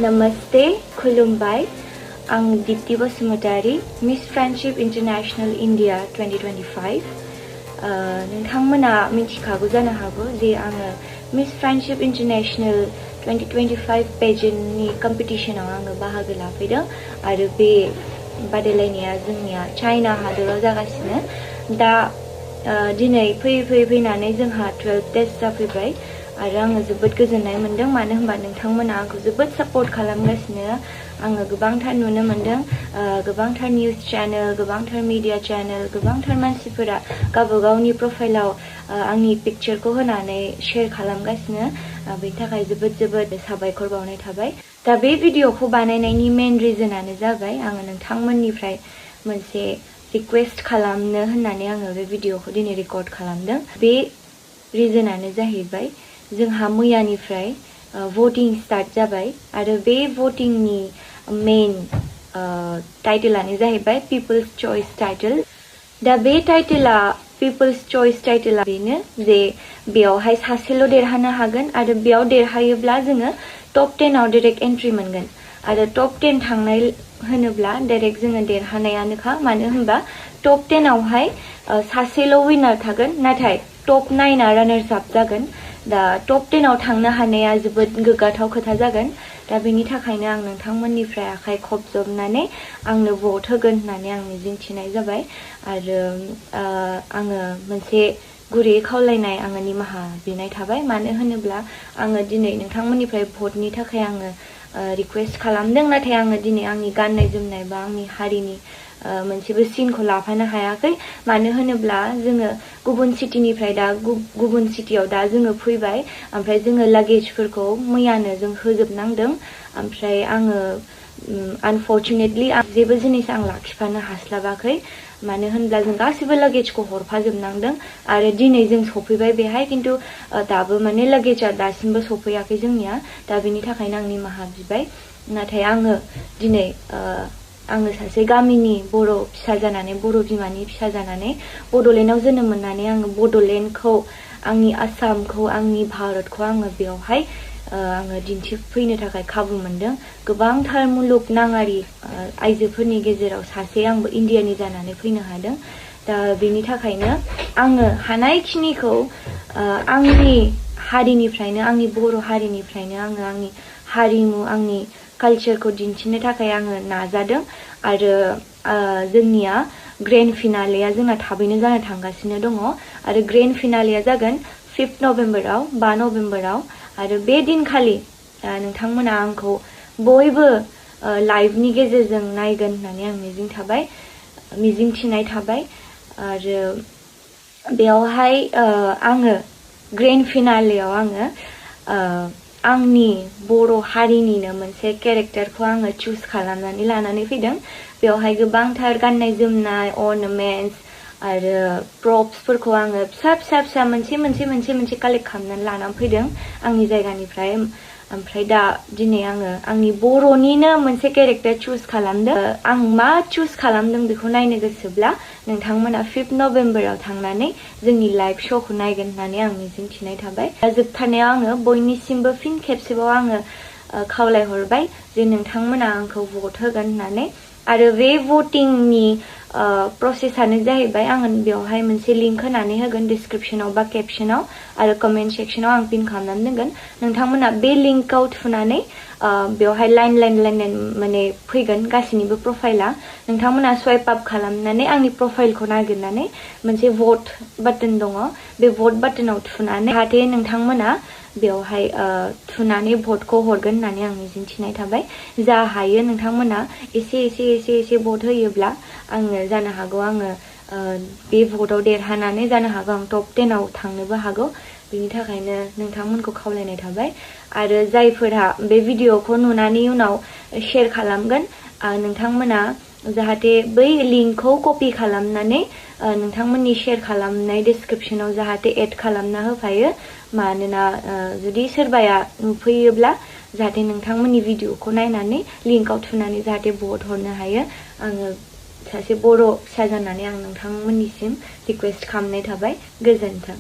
नमस्ते खुलुमबाय आं Deepti Basumatary miss friendship international India 2025 नोंथांमोना मिथिखागौ जानो हागौ जे आङो मिस फ्रेंडशिप इंटरनेशनल 2025 पेजेंटनि कम्पिटिशनाव आङो बाहागो लाफैदों आरो बे बादायलायनाया जोंनिया चाइना हादराव जागासिनो दा दिनै फैनानै जोंहा 12th टेस्ट जाफैबाय आरो आङो जोबोद गोजोननाय मोनदों मानो होनबा नोंथांमोना आंखौ जोबोद सपोर्ट खालामगासिनो आङो गोबांथार नुनो मोनदों गोबांथार निउज चैनल गोबांथार मीडिया चैनल गोबांथार मानसिफोरा गावबागावनि प्रोफाइलाव आंनि पिक्चरखौ होनानै शेयर खालामगासिनो बेनि थाखाय जोबोद साबायखर बावनाय थाबाय दा बे भिडिअखौ बानायनायनि मेन रिजनानो जाबाय आङो नोंथांमोननिफ्राय मोनसे रिक्वेस्ट खालामनो होननानै आङो बे भिडिअखौ दिनै रेकर्ड खालामदों बे रिजनानो जाहैबाय जोंहा मैयानिफ्राय voting स्टार्ट जाबाय आरो बे votingनि मेन टाइटलानो जाहैबाय पिपल्स चॉइस टाइटल दा बे टाइटला पिपल्स चॉइस टाइटला बेनो जे बेयावहाय सासेल' देरहानो हागोन आरो बेयाव देरहायोब्ला जोङो टप 10 आव डाइरेक्ट एन्ट्रि मोनगोन आरो टप 10 थांनाय होनोब्ला डाइरेक्ट जोङो देरहानायानोखा मानो होनबा टप 10 आवहाय सासेल' विनार थागोन नाथाय टप 9 आ रानार्स आप जागोन दा टप 10 आव थांनो हानाया जोबोद गोग्गाथाव खोथा जागोन दा बेनि थाखायनो आं नोंथांमोननिफ्राय आखाइ खबजबनानै आंनो भट होगोन होननानै आं मिजिंथिनाय जाबाय आरो आङो मोनसे गुरै खावलायनाय आङो निमाहा बिनाय थाबाय मानो होनोब्ला आङो दिनै नोंथांमोननिफ्राय भटनि थाखाय आङो रिक्वेस्ट खालामदों नाथाय आङो दिनै आंनि गाननाय जोमनाय बा आंनि हारिनि मोनसेबो सिनखौ लाफानो हायाखै मानो होनोब्ला जोङो गुबुन सिटिनिफ्राय दा गुबुन सिटियाव दा जोङो फैबाय ओमफ्राय जोङो लागेजफोरखौ मैयानो जों होजोबनांदों ओमफ्राय आङो आनफर्चुनेटलि जेबो जिनिस आं लाखिफानो हास्लाबाखै मानो होनब्ला जों गासिबो लागेजखौ हरफाजोबनांदों आरो दिनै जों सफैबाय बेहाय किन्तु दाबो माने लागेजआ दासिमबो सफैयाखै जोंनिया दा बेनि थाखायनो आं निमाहा बिबाय नाथाय आङो दिनै आङो सासे गामिनि बर' फिसा जानानै बर' बिमानि फिसा जानानै बड'लेण्डआव जोनोम मोननानै आङो बड'लेण्डखौ आंनि आसामखौ आंनि भारतखौ आङो बेयावहाय आङो दिन्थिफैनो थाखाय खाबु मोनदों गोबांथार मुलुगनाङारि आइजोफोरनि गेजेराव सासे आंबो इण्डियानि जानानै फैनो हादों दा बेनि थाखायनो आङो हानायखिनिखौ आंनि हारिनिफ्रायनो आंनि बर' हारिनिफ्रायनो आङो आंनि हारिमु आंनि कालचारखौ दिन्थिनो थाखाय आङो नाजादों आरो जोंनिया ग्रेन्ड फिनालेया जोंना थाबैनो जानो थांगासिनो दङ आरो ग्रेन्ड फिनालेया जागोन 5 नभेम्बराव 5 नभेम्बराव आरो बे दिनखालि नोंथांमोना आंखौ बयबो लाइभनि गेजेरजों नायगोन होननानै आं मिजिंथिनाय थाबाय आरो बेयावहाय आङो ग्रेन्ड फिनालेयाव आङो आंनि बर' हारिनिनो मोनसे केरेक्टारखौ आङो चुज खालामनानै लानानै फैदों बेवहाय गोबांथार गाननाय जोमनाय अर्नामेन्ट्स आरो प्रप्सफोरखौ आङो फिसा मोनसे कालेक्ट खालामनानै लानानै फैदों आंनि जायगानिफ्राय ओमफ्राय दा दिनै आङो आंनि बर'निनो मोनसे केरेक्टार चुज खालामदों आं मा चुज खालामदों बेखौ नायनो गोसोब्ला नोंथांमोना 5 नभेम्बराव थांनानै जोंनि लाइभ श'खौ नायगोन होननानै आं मिजिंथिनाय थाबाय दा जोबथारनायाव आङो बयनिसिमबो फिन खेबसेबाव आङो खावलायहरबाय जे नोंथांमोना आंखौ भट होगोन होननानै आरो बे भटिंनि प्रसेसआनो जाहैबाय आङो बेवहाय मोनसे लिंक होनानै होगोन डिसक्रिप्शनाव बा केपशनाव आरो कमेन्ट सेक्शनाव आं पिन खालामनानै दोनगोन नोंथांमोना बे लिंकआव थुनानै बेवहाय लाइन माने फैगोन गासैनिबो प्रफाइला नोंथांमोना स्वाइप आप खालामनानै आंनि प्रफाइलखौ नागिरनानै मोनसे भट बाटन दङ बे भट बाटनाव थुनानै जाहाथे नोंथांमोना बेवहाय थुनानै भटखौ हरगोन होननानै आं मिजिंथिनाय थाबाय जा हायो नोंथांमोना एसे भट होयोब्ला आङो जानो हागौ आङो बे भटआव देरहानानै जानो हागौ आं टप 10 आव थांनोबो हागौ बेनि थाखायनो नोंथांमोनखौ खावलायनाय थाबाय आरो जायफोरा बे भिडिअखौ नुनानै उनाव शेयर खालामगोन नोंथांमोना जाहाथे बै लिंकखौ कपि खालामनानै नोंथांमोननि शेयर खालामनाय डिसक्रिप्शनाव जाहाथे एड खालामना होफायो मानोना जुदि सोरबाया नुफैयोब्ला जाहाथे नोंथांमोननि भिडिअखौ नायनानै लिंकआव थुनानै जाहाथे भट हरनो हायो आङो सासे बर' फिसा जानानै आं नोंथांमोननिसिम रिक्वेस्ट खालामनाय थाबाय गोजोन्थों